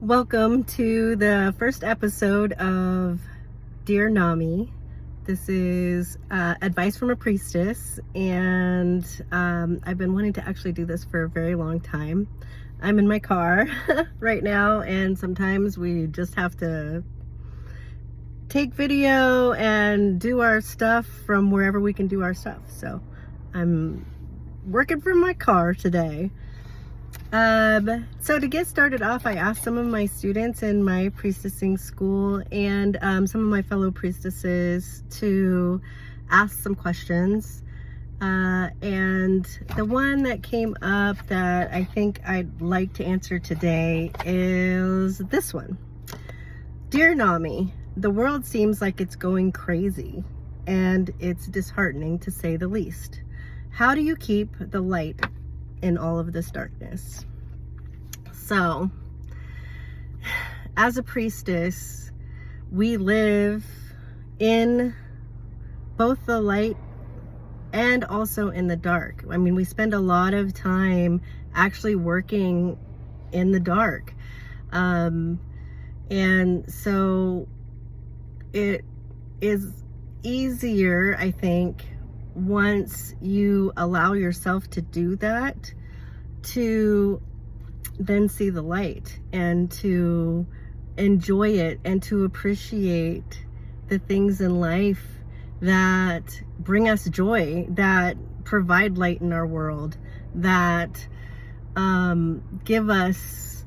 Welcome to the first episode of Dear Nami. This is advice from a priestess, and I've been wanting to actually do this for a very long time. I'm in my car right now, and sometimes we just have to take video and do our stuff from wherever we can do our stuff. So I'm working from my car today. So to get started off, I asked some of my students in my priestessing school and some of my fellow priestesses to ask some questions. And the one that came up that I think I'd like to answer today is this one. Dear Nami, the world seems like it's going crazy, and it's disheartening to say the least. How do you keep the light in all of this darkness? So, as a priestess, we live in both the light and also in the dark. I mean, we spend a lot of time actually working in the dark. And so it is easier, I think, once you allow yourself to do that, to then see the light and to enjoy it and to appreciate the things in life that bring us joy, that provide light in our world, that give us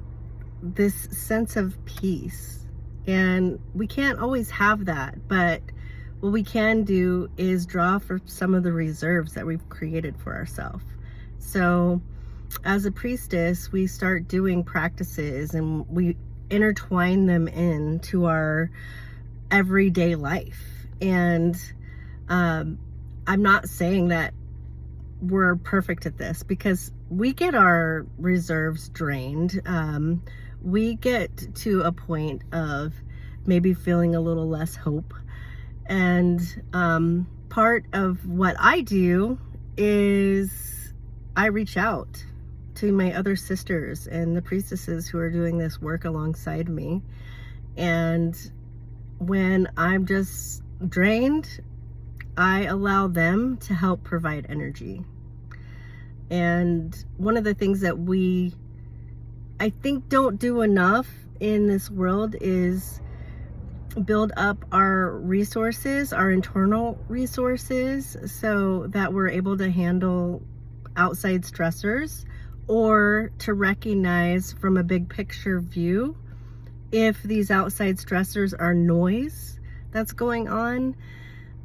this sense of peace. And we can't always have that, but what we can do is draw for some of the reserves that we've created for ourselves. So as a priestess, we start doing practices and we intertwine them into our everyday life. And I'm not saying that we're perfect at this, because we get our reserves drained. We get to a point of maybe feeling a little less hope. And part of what I do is I reach out to my other sisters and the priestesses who are doing this work alongside me. And when I'm just drained, I allow them to help provide energy. And one of the things that we, I think, don't do enough in this world is build up our resources, our internal resources, so that we're able to handle outside stressors, or to recognize from a big picture view if these outside stressors are noise that's going on.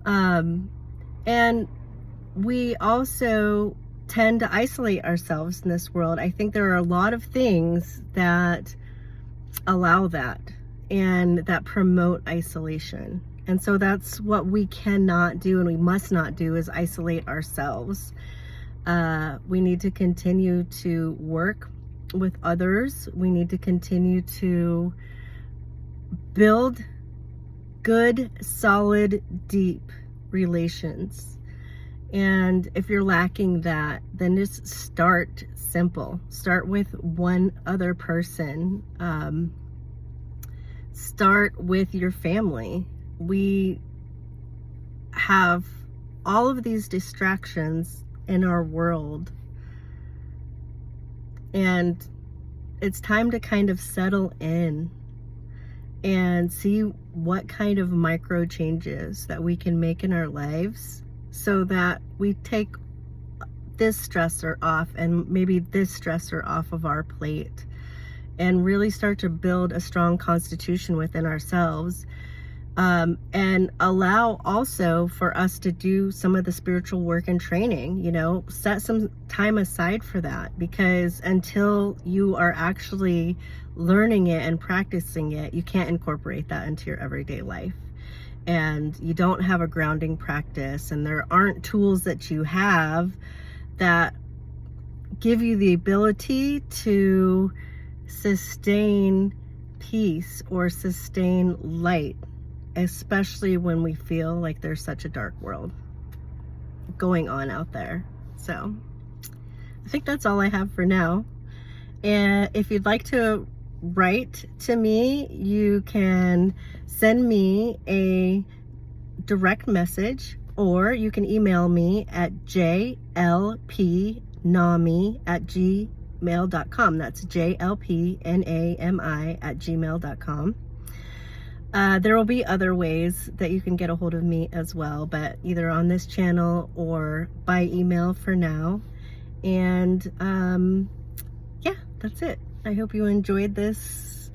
And we also tend to isolate ourselves in this world. I think there are a lot of things that allow that and that promote isolation. And so that's what we cannot do and we must not do, is isolate ourselves. We need to continue to work with others. We need to continue to build good, solid, deep relations. And if you're lacking that, then just start simple. Start with one other person. Start with your family. We have all of these distractions in our world, and it's time to kind of settle in and see what kind of micro changes that we can make in our lives, so that we take this stressor off and maybe this stressor off of our plate, and really start to build a strong constitution within ourselves. And allow also for us to do some of the spiritual work and training, set some time aside for that, because until you are actually learning it and practicing it, you can't incorporate that into your everyday life. And you don't have a grounding practice, and there aren't tools that you have that give you the ability to sustain peace or sustain light, especially when we feel like there's such a dark world going on out there. So I think that's all I have for now. And if you'd like to write to me, you can send me a direct message, or you can email me at jlpnami@gmail.com. That's jlpnami@gmail.com. There will be other ways that you can get a hold of me as well, but either on this channel or by email for now. And yeah, that's it. I hope you enjoyed this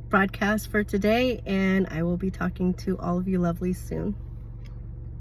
broadcast for today, and I will be talking to all of you lovelies soon.